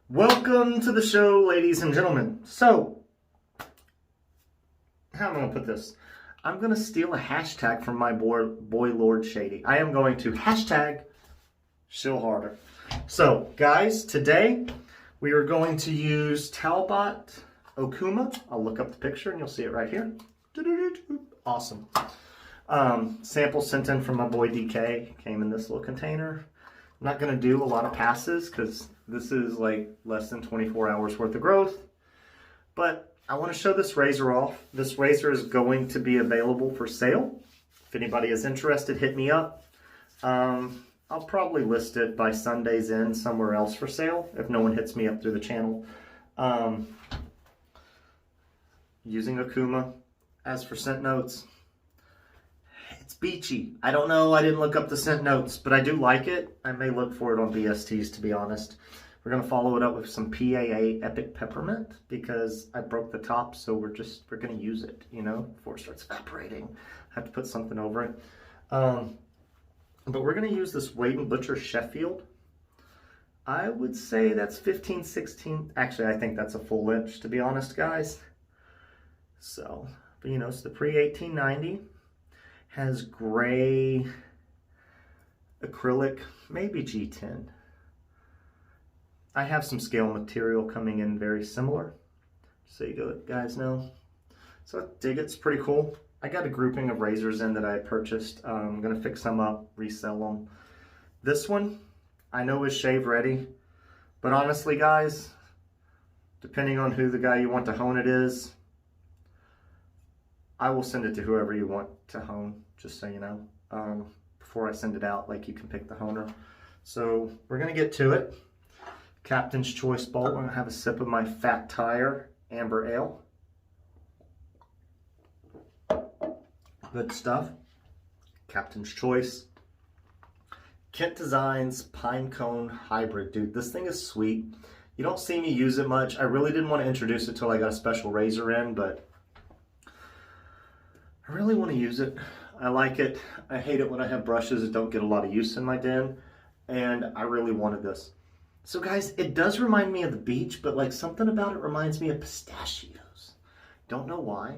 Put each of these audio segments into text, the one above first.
Welcome to the show, ladies and gentlemen. So, how am I going to put this? I'm going to steal a hashtag from my boy Lord Shady. I am going to hashtag shill harder. So, guys, today we are going to use Talbot Okuma. I'll look up the picture and you'll see it right here. Awesome. Sample sent in from my boy DK. Came in this little container. I'm not going to do a lot of passes because this is like less than 24 hours worth of growth. But I want to show this razor off. This razor is going to be available for sale. If anybody is interested, hit me up. I'll probably list it by Sunday's end somewhere else for sale if no one hits me up through the channel. Using Okuma. As for scent notes, it's beachy. I don't know, I didn't look up the scent notes, but I do like it. I may look for it on BSTs, to be honest. We're going to follow it up with some PAA Epic Peppermint because I broke the top, so we're going to use it, you know, before it starts evaporating. I have to put something over it. But we're going to use this Wade & Butcher Sheffield. I would say that's 15, 16. Actually, I think that's a full inch, to be honest, guys. So, but you know, it's the pre-1890. Has gray acrylic, maybe G10. I have some scale material coming in very similar, so you guys know. So I dig it, it's pretty cool. I got a grouping of razors in that I purchased. I'm gonna fix them up, resell them. This one, I know is shave ready, but honestly guys, depending on who the guy you want to hone it is, I will send it to whoever you want to hone, just so you know. Before I send it out, like, you can pick the honer. So we're gonna get to it. Captain's Choice bolt. I'm gonna have a sip of my Fat Tire Amber Ale. Good stuff. Captain's Choice. Kent Designs Pine Cone Hybrid. Dude, this thing is sweet. You don't see me use it much. I really didn't want to introduce it till I got a special razor in, but I really want to use it. I like it. I hate it when I have brushes that don't get a lot of use in my den, and I really wanted this. So guys, it does remind me of the beach, but like something about it reminds me of pistachios. Don't know why,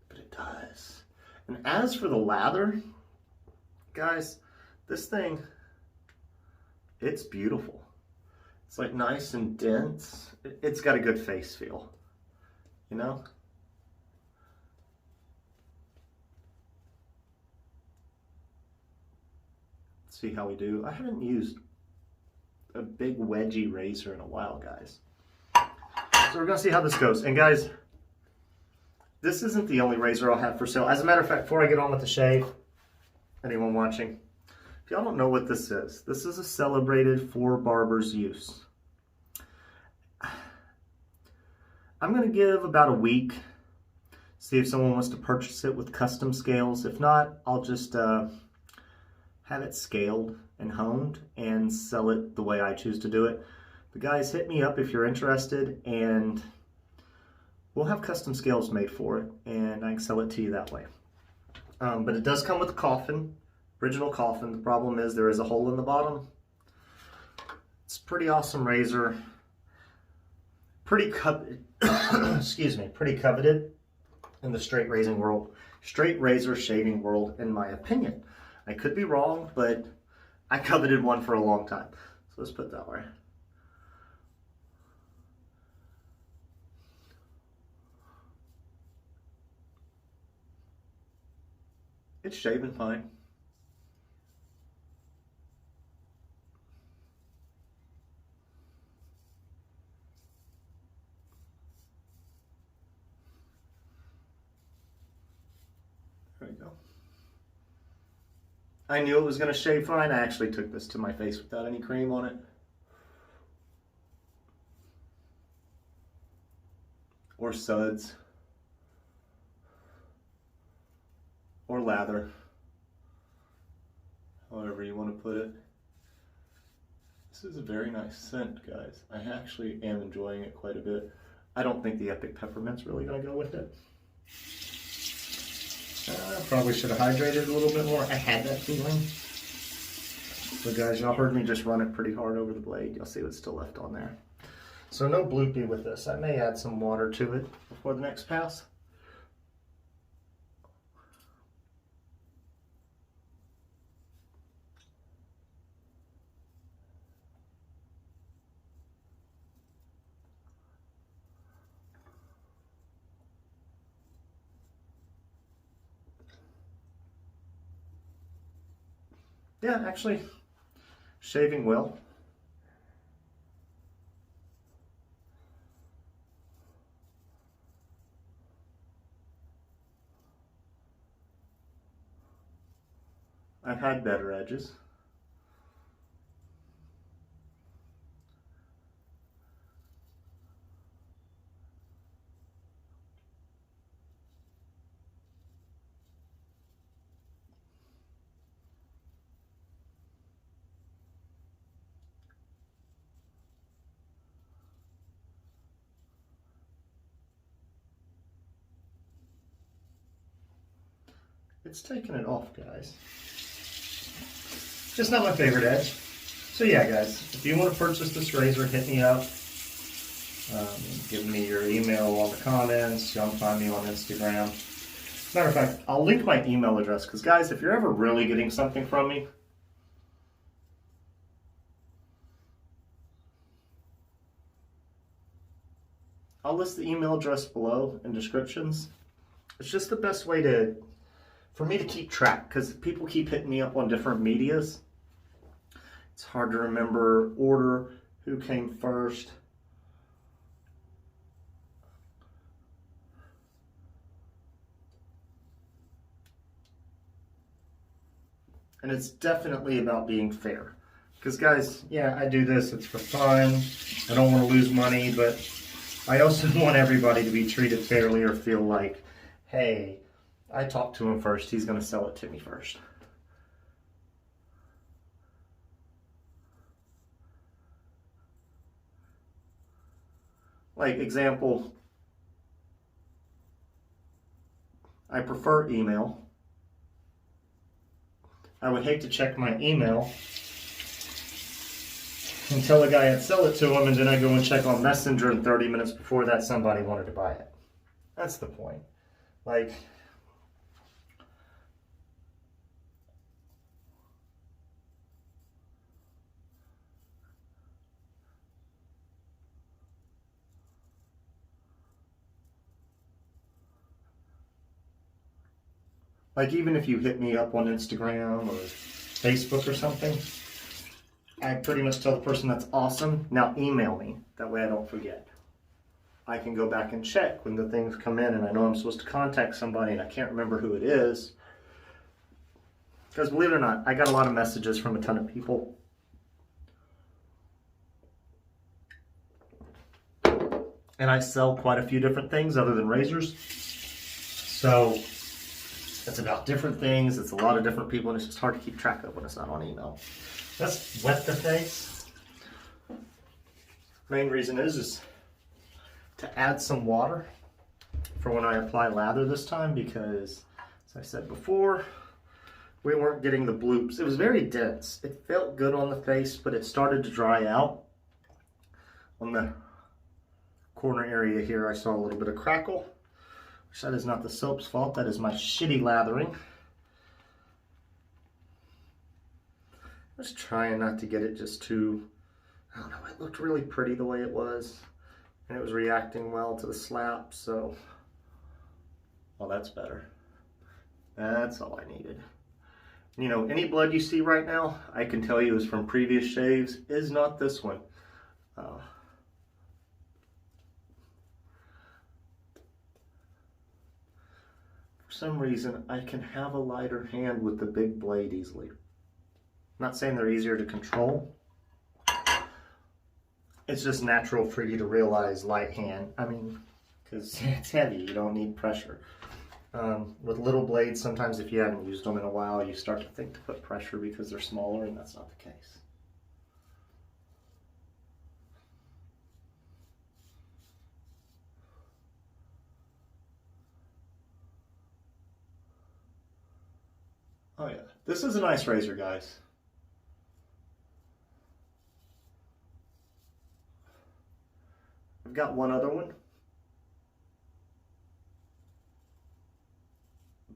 but it does. And as for the lather, guys, this thing, it's beautiful. It's like nice and dense. It's got a good face feel, you know? See how we do. I haven't used a big wedgy razor in a while, guys. So we're gonna see how this goes. And guys, this isn't the only razor I'll have for sale. As a matter of fact, before I get on with the shave, anyone watching, if y'all don't know what this is a celebrated for barbers use. I'm gonna give about a week, see if someone wants to purchase it with custom scales. If not, I'll just have it scaled and honed and sell it the way I choose to do it. But guys, hit me up if you're interested, and we'll have custom scales made for it, and I can sell it to you that way. But it does come with a coffin, original coffin. The problem is there is a hole in the bottom. It's a pretty awesome razor. Pretty coveted, excuse me, pretty coveted in the straight razor shaving world, in my opinion. I could be wrong, but I coveted one for a long time. So let's put it that way. It's shaving fine. There we go. I knew it was going to shave fine. I actually took this to my face without any cream on it. Or suds. Or lather. However you want to put it. This is a very nice scent, guys. I actually am enjoying it quite a bit. I don't think the Epic Peppermint's really going to go with it. Probably should have hydrated a little bit more. I had that feeling. But guys, y'all heard me just run it pretty hard over the blade. You'll see what's still left on there. So no bloopy with this. I may add some water to it before the next pass. Yeah, actually, shaving well. I've had better edges. It's taking it off, guys. Just not my favorite edge. So yeah, guys, if you want to purchase this razor, hit me up. Give me your email on the comments. You can find me on Instagram. Matter of fact, I'll link my email address because, guys, if you're ever really getting something from me, I'll list the email address below in descriptions. It's just the best way for me to keep track because people keep hitting me up on different medias. It's hard to remember order, who came first. And it's definitely about being fair. Because guys, yeah, I do this, it's for fun. I don't want to lose money, but I also want everybody to be treated fairly or feel like, hey, I talked to him first, he's going to sell it to me first. Like example, I prefer email. I would hate to check my email and tell a guy I'd sell it to him and then I go and check on Messenger and 30 minutes before that somebody wanted to buy it. That's the point. Like even if you hit me up on Instagram or Facebook or something, I pretty much tell the person that's awesome, now email me. That way I don't forget. I can go back and check when the things come in and I know I'm supposed to contact somebody and I can't remember who it is. Because believe it or not, I got a lot of messages from a ton of people. And I sell quite a few different things other than razors. So it's about different things. It's a lot of different people and it's just hard to keep track of when it's not on email. Let's wet the face. Main reason is to add some water for when I apply lather this time because, as I said before, we weren't getting the bloops. It was very dense. It felt good on the face, but it started to dry out. On the corner area here, I saw a little bit of crackle, which that is not the soap's fault. That is my shitty lathering. I was trying not to get it just too, I don't know, it looked really pretty the way it was. And it was reacting well to the slap, so, well, that's better. That's all I needed. You know, any blood you see right now, I can tell you is from previous shaves, is not this one. For some reason, I can have a lighter hand with the big blade easily. I'm not saying they're easier to control. It's just natural for you to realize light hand. I mean, because it's heavy, you don't need pressure. With little blades, sometimes if you haven't used them in a while, you start to think to put pressure because they're smaller, and that's not the case. Oh yeah, this is a nice razor, guys. got one other one.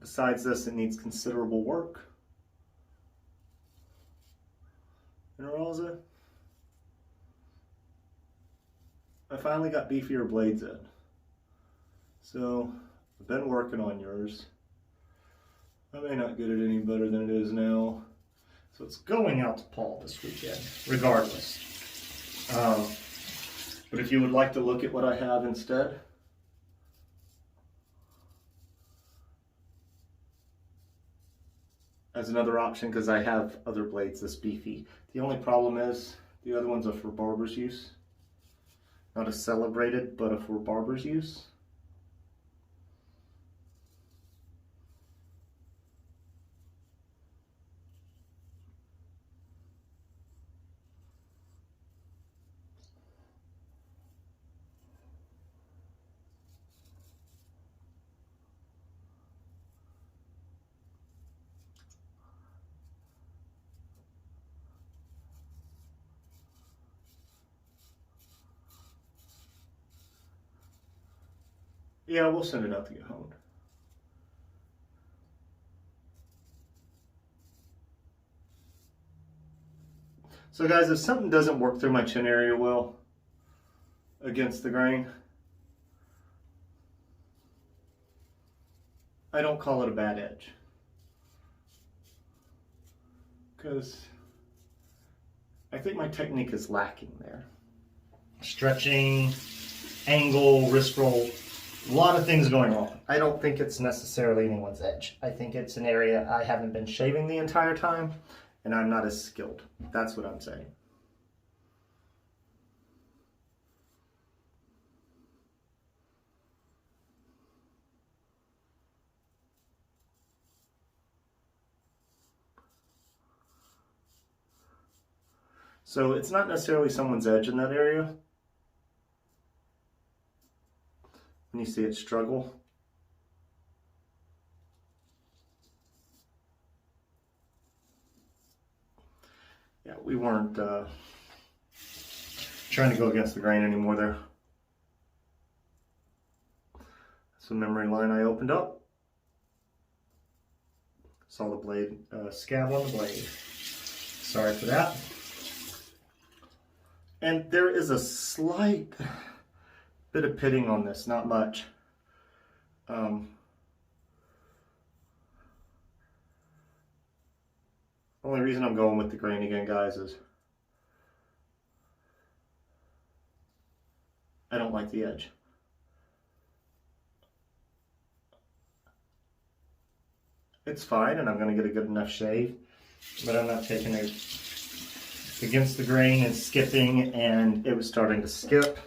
Besides this, it needs considerable work. I finally got beefier blades in. So I've been working on yours. I may not get it any better than it is now. So it's going out to Paul this weekend, regardless. But if you would like to look at what I have instead, as another option, because I have other blades this beefy. The only problem is the other ones are for barber's use. Not a celebrated, but a for barber's use. Yeah, we'll send it out to get honed. So guys, if something doesn't work through my chin area well against the grain, I don't call it a bad edge. Because I think my technique is lacking there. Stretching, angle, wrist roll, a lot of things going on. I don't think it's necessarily anyone's edge. I think it's an area I haven't been shaving the entire time, and I'm not as skilled. That's what I'm saying. So it's not necessarily someone's edge in that area. When you see it struggle. Yeah, we weren't trying to go against the grain anymore there. That's a memory line I opened up. Saw the blade, scab on the blade. Sorry for that. And there is a slight bit of pitting on this, not much. Only reason I'm going with the grain again, guys, is I don't like the edge. It's fine, and I'm going to get a good enough shave, but I'm not taking it against the grain and skipping, and it was starting to skip.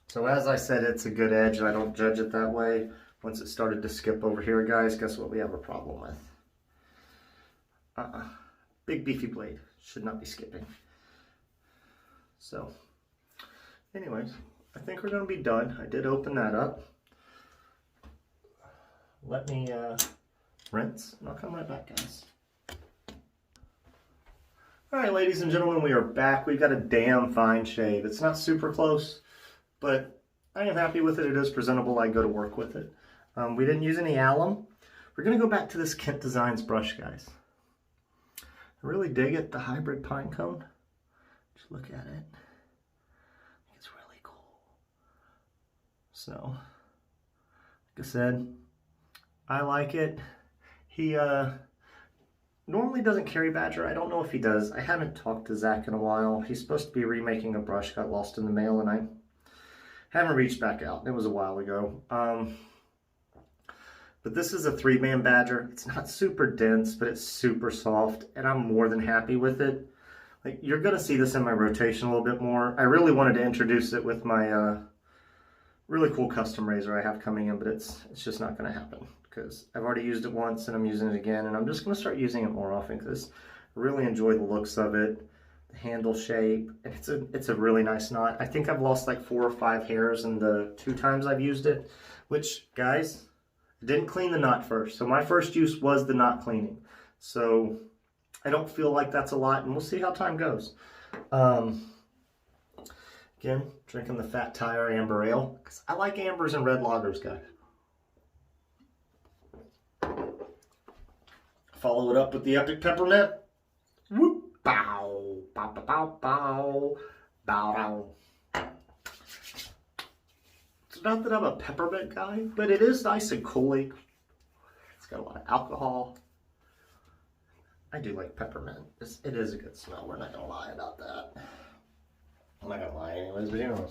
So as I said, it's a good edge. I don't judge it that way. Once it started to skip over here, guys, guess what we have a problem with? Big beefy blade. Should not be skipping. So, anyways, I think we're going to be done. I did open that up. Let me rinse, and I'll come right back, guys. All right, ladies and gentlemen, we are back. We've got a damn fine shave. It's not super close, but I am happy with it. It is presentable. I go to work with it. We didn't use any alum. We're going to go back to this Kent Designs brush, guys. I really dig it, the hybrid pine cone. Just look at it. It's really cool. So, like I said, I like it. He normally doesn't carry Badger. I don't know if he does. I haven't talked to Zach in a while. He's supposed to be remaking a brush, got lost in the mail, and I haven't reached back out. It was a while ago. But this is a 3-man Badger. It's not super dense, but it's super soft, and I'm more than happy with it. Like, you're gonna see this in my rotation a little bit more. I really wanted to introduce it with my really cool custom razor I have coming in, but it's just not gonna happen because I've already used it once and I'm using it again, and I'm just gonna start using it more often because I really enjoy the looks of it, the handle shape, and it's a really nice knot. I think I've lost like 4 or 5 hairs in the 2 times I've used it, which, guys, I didn't clean the knot first. So my first use was the knot cleaning. So I don't feel like that's a lot, and we'll see how time goes. Again, drinking the Fat Tire Amber Ale, because I like ambers and red lagers, guys. Follow it up with the Epic Peppermint. Whoop, bow, bow, bow, bow, bow, bow, bow. It's not that I'm a peppermint guy, but it is nice and cooling. It's got a lot of alcohol. I do like peppermint. It is a good smell. We're not going to lie about that. I'm not going to lie anyways, but you know,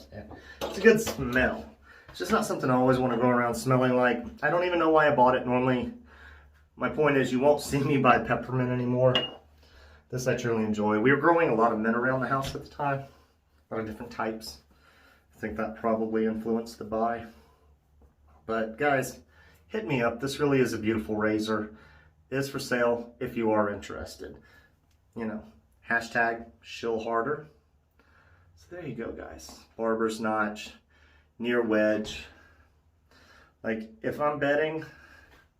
it's a good smell. It's just not something I always want to go around smelling like. I don't even know why I bought it normally. My point is, you won't see me buy peppermint anymore. This I truly enjoy. We were growing a lot of mint around the house at the time. A lot of different types. I think that probably influenced the buy. But guys, hit me up. This really is a beautiful razor. It is for sale if you are interested. You know, hashtag shill harder. So there you go, guys. Barber's notch, near wedge. Like, if I'm betting,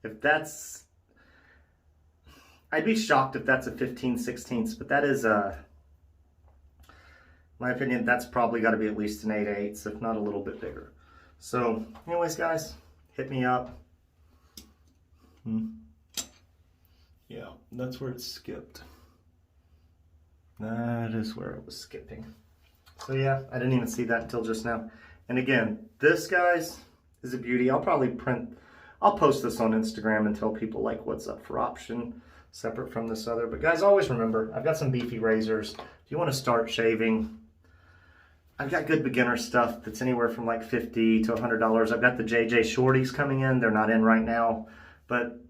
if that's, I'd be shocked if that's a 15/16, but that is, my opinion, that's probably got to be at least an 8/8, if not a little bit bigger. So, anyways, guys, hit me up. Yeah, that's where it skipped. That is where it was skipping. So yeah, I didn't even see that until just now. And again, this, guys, is a beauty. I'll post this on Instagram and tell people like what's up for option, separate from this other. But guys, always remember, I've got some beefy razors. If you want to start shaving, I've got good beginner stuff that's anywhere from like $50 to $100. I've got the JJ Shorties coming in. They're not in right now, but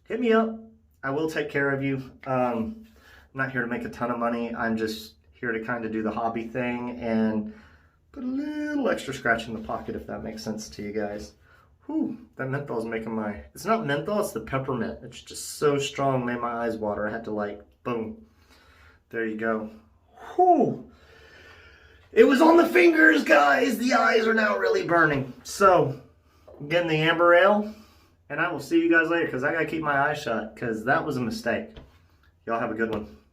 hit me up. I will take care of you. I'm not here to make a ton of money. I'm just here to kind of do the hobby thing and put a little extra scratch in the pocket, if that makes sense to you guys. Whew, that menthol is making my, it's not menthol, it's the peppermint. It's just so strong, made my eyes water. I had to like, boom. There you go. Whew. It was on the fingers, guys. The eyes are now really burning. So, again, the Amber Ale. And I will see you guys later, because I got to keep my eyes shut, because that was a mistake. Y'all have a good one.